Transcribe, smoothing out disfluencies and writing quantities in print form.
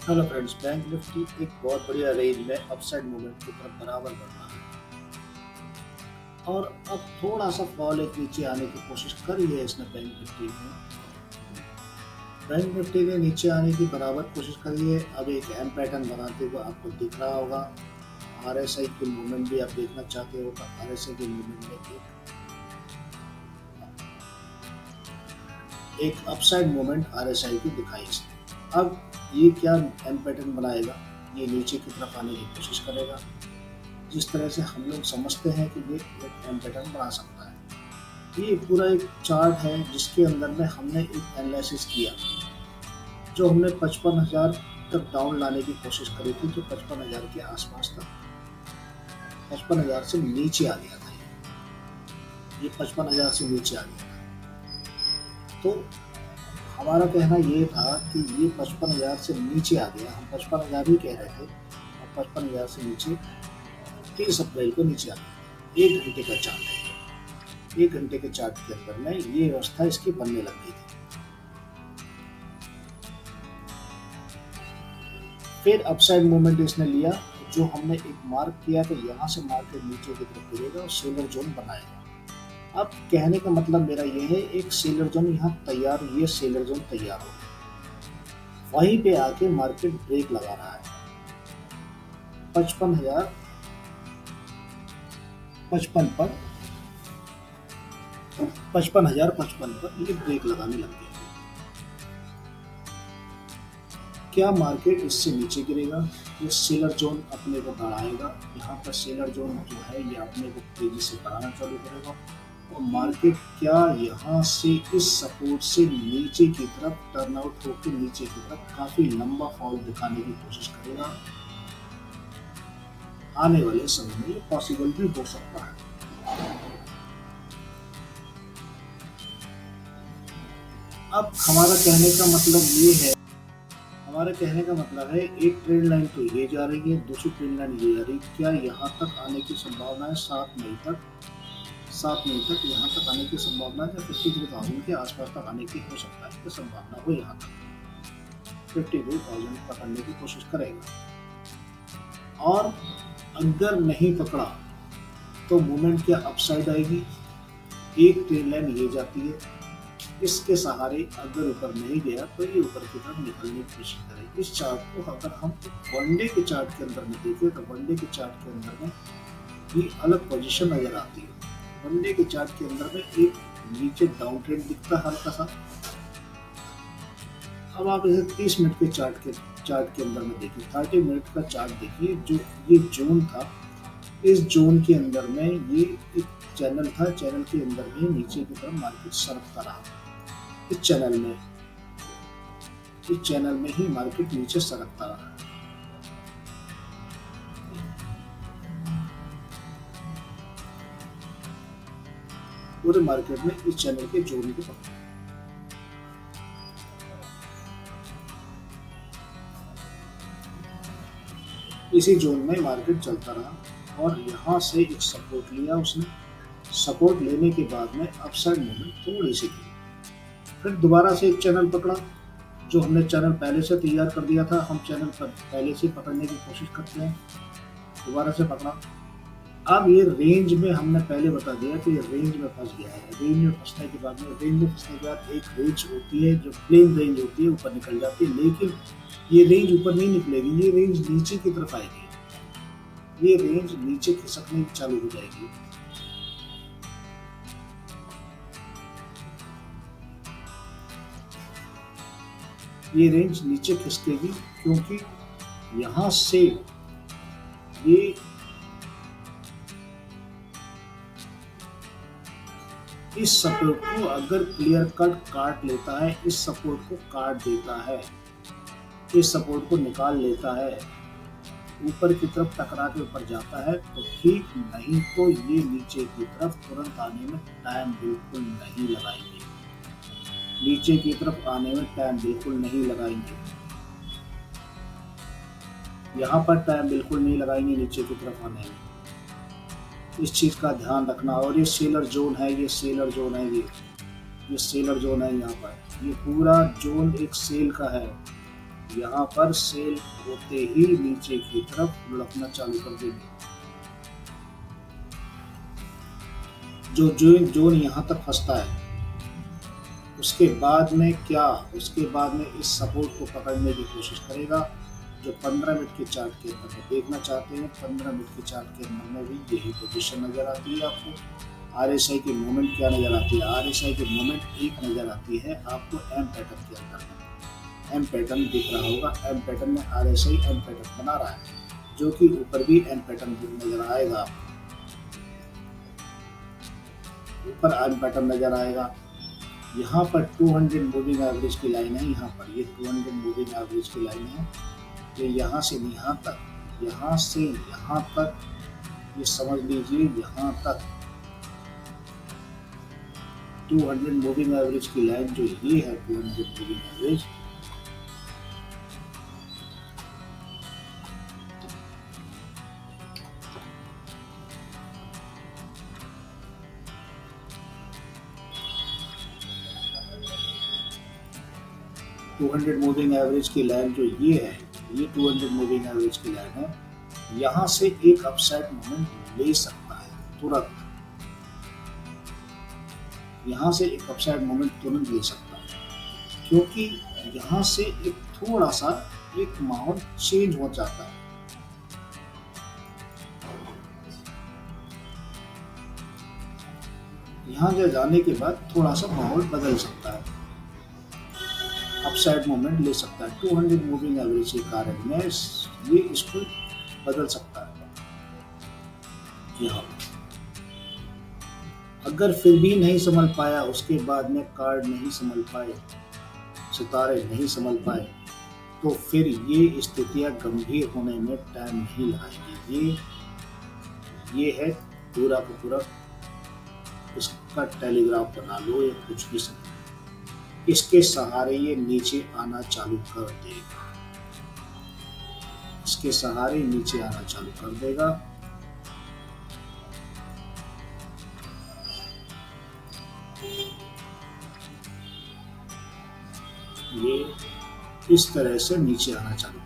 Hello friends, bank Nifty एक बहुत बढ़िया रेंज में अपसाइड मूवमेंट की तरफ बराबर बढ़ रहा है और अब थोड़ा सा फॉल एक नीचे आने की कोशिश करी है इसने। बैंक निफ्टी ने नीचे आने की बराबर कोशिश करी है। अब एक एम पैटर्न बनाते हुए आपको दिख रहा होगा। आरएसआई की मूवमेंट भी आप देखना चाहते हो तो आरएसआई की मूवमेंट में एक अपसाइड मूवमेंट आरएसआई की दिखाई इसने। अब ये क्या एम पैटर्न बनाएगा, ये नीचे की तरफ आने की कोशिश करेगा। जिस तरह से हम लोग समझते हैं कि ये एक एम पैटर्न बना सकता है। ये पूरा एक चार्ट है जिसके अंदर में हमने एक एनालिसिस किया, जो हमने 55,000 तक डाउन लाने की कोशिश करी थी, जो 55,000 के आसपास था। 55,000 से नीचे आ गया था, ये 55,000 से नीचे आ गया था। तो हमारा कहना ये था कि ये 55,000 से नीचे आ गया, हम 55,000 ही कह रहे थे, और 55,000 से नीचे 30 अप्रैल को नीचे आ गया। 1 घंटे का चार्ट है। 1 घंटे के चार्ट के अंदर में ये व्यवस्था इसकी बनने लग गई थी। फिर अपसाइड मूवमेंट इसने लिया, जो हमने एक मार्क किया कि यहाँ से मार्केट नीचे की तरफ गिरेगा और सेलर जोन बनाएगा। अब कहने का मतलब मेरा ये है, एक सेलर जोन यहाँ तैयार, ये सेलर जोन तैयार हो, वहीं पे आके मार्केट ब्रेक लगा रहा है 55,055 पर। 55,055 पर ये ब्रेक लगाने लग गया। क्या मार्केट इससे नीचे गिरेगा? ये सेलर जोन अपने को बढ़ाएगा। यहाँ पर सेलर जोन जो है ये अपने को तेजी से बढ़ाना चालू करेगा और मार्केट क्या यहाँ से इस सपोर्ट से नीचे की तरफ टर्न आउट होकर नीचे की तरफ काफी लंबा फॉल दिखाने की कोशिश करेगा। आने वाले समय में ये पॉसिबल भी हो सकता है। अब हमारा कहने का मतलब ये है, हमारे कहने का मतलब है, एक ट्रेंड लाइन तो ये जा रही है, दूसरी ट्रेंड लाइन ये जा रही है। क्या यहाँ तक आने की संभावना है 7 मई तक? 7 मई तक यहाँ तक आने की संभावना है, 53,000 के आसपास तक आने की हो सकता है कि संभावना हो। यहाँ तक 52,000 पकड़ने की कोशिश करेगा और अगर नहीं पकड़ा तो मूवमेंट क्या अपसाइड आएगी। एक ट्रेंड लाइन ये जाती है, इसके सहारे अगर ऊपर नहीं गया तो ये ऊपर की तरफ निकलने की कोशिश करेगी। इस चार्ट को अगर हम वनडे के चार्ट के अंदर में देखें तो वनडे के चार्ट के अंदर में भी अलग पोजीशन नजर आती है। वनडे के चार्ट के अंदर में एक नीचे डाउन ट्रेंड दिखता है हल्का सा। अब आप इसे 30 मिनट के चार्ट के अंदर में देखिए, 30 मिनट का चार्ट देखिए। जो ये जोन था, इस जोन के अंदर में ये एक चैनल था, चैनल के अंदर में नीचे की तरफ मार्केट सरकता रहा। इस चैनल में ही मार्केट नीचे सरकता रहा। पूरे मार्केट में इस चैनल के जोन को पकड़ा। इसी जोन में मार्केट चलता रहा और यहाँ से एक सपोर्ट लिया उसने। सपोर्ट लेने के बाद में अपसाइड मूवमेंट थोड़ी सी की, फिर दोबारा से एक चैनल पकड़ा, जो हमने चैनल पहले से तैयार कर दिया था। हम चैनल पर पहले से पकड़ने की कोशिश करते हैं, दोबारा से पकड़ा। अब ये रेंज में हमने पहले बता दिया कि ये रेंज में फंस गया है। रेंज में फंसने के बाद एक रेंज होती है जो प्लेन रेंज होती है, ऊपर निकल जाती है, लेकिन ये रेंज ऊपर नहीं निकलेगी, ये रेंज नीचे की तरफ आएगी। ये रेंज नीचे खिसकनी चालू हो जाएगी। ये रेंज नीचे खिसकेगी क्योंकि यहां से ये इस सपोर्ट को अगर क्लियर कट काट लेता है, इस सपोर्ट को काट देता है, इस सपोर्ट को निकाल लेता है, ऊपर की तरफ टकरा के ऊपर जाता है तो ठीक, नहीं तो ये नीचे की तरफ तुरंत आने में टाइम बिल्कुल नहीं लगाएंगे। नीचे की तरफ आने में टाइम बिल्कुल नहीं लगाएंगे। यहाँ पर टाइम बिल्कुल नहीं लगाएंगे नीचे की तरफ आने में। इस चीज का ध्यान रखना। और ये सेलर जोन है, ये सेलर जोन है, ये सेलर जोन है। यहाँ पर ये पूरा जोन एक सेल का है। यहाँ पर सेल होते ही नीचे की तरफ लुढ़कना चालू कर देंगे। जो जोन यहाँ तक फंसता है, उसके बाद में इस सपोर्ट को पकड़ने की कोशिश करेगा। जो 15 मिनट के चार्ट के अंदर देखना चाहते हैं, 15 मिनट के चार्ट के अंदर में भी यही पोजीशन नजर आती है आपको। आरएसआई की मूवमेंट क्या नजर आती है? आरएसआई की मूवमेंट एक नजर आती है आपको एम पैटर्न के अंदर में। एम पैटर्न दिख रहा होगा, एम पैटर्न में आरएसआई एम पैटर्न बना रहा है, जो कि ऊपर भी एम पैटर्न नजर आएगा आपको। ऊपर एम पैटर्न नजर आएगा। यहाँ पर 200 मूविंग एवरेज की लाइन है। यहाँ पर ये 200 मूविंग एवरेज की लाइन है। ये यहाँ से यहाँ तक, यहाँ से यहाँ तक, ये समझ लीजिए यहाँ तक 200 मूविंग एवरेज की लाइन जो ये है 200 मूविंग एवरेज, मूविंग एवरेज की लाइन जो ये है, ये 200 मूविंग एवरेज की लाइन है। यहाँ से एक अपसाइड मूवमेंट ले सकता है तुरंत, यहाँ से एक अपसाइड मूवमेंट तुरंत ले सकता है, क्योंकि यहाँ से एक थोड़ा सा एक माहौल चेंज हो जाता है। यहाँ जो जाने के बाद थोड़ा सा माहौल बदल सकता है, अपसाइड मूवमेंट ले सकता है। 200 मूविंग एवरेज के कारण में ये इसको बदल सकता है। यहाँ अगर फिर भी नहीं संभल पाया, उसके बाद में कार्ड नहीं संभल पाए, सितारे नहीं संभल पाए, तो फिर ये स्थितियां गंभीर होने में टाइम नहीं लगाएगी। ये है पूरा का पूरा इसका टेलीग्राफ बना लो या कुछ भी समझ। इसके सहारे ये नीचे आना चालू कर देगा, इसके सहारे नीचे आना चालू कर देगा। ये इस तरह से नीचे आना चालू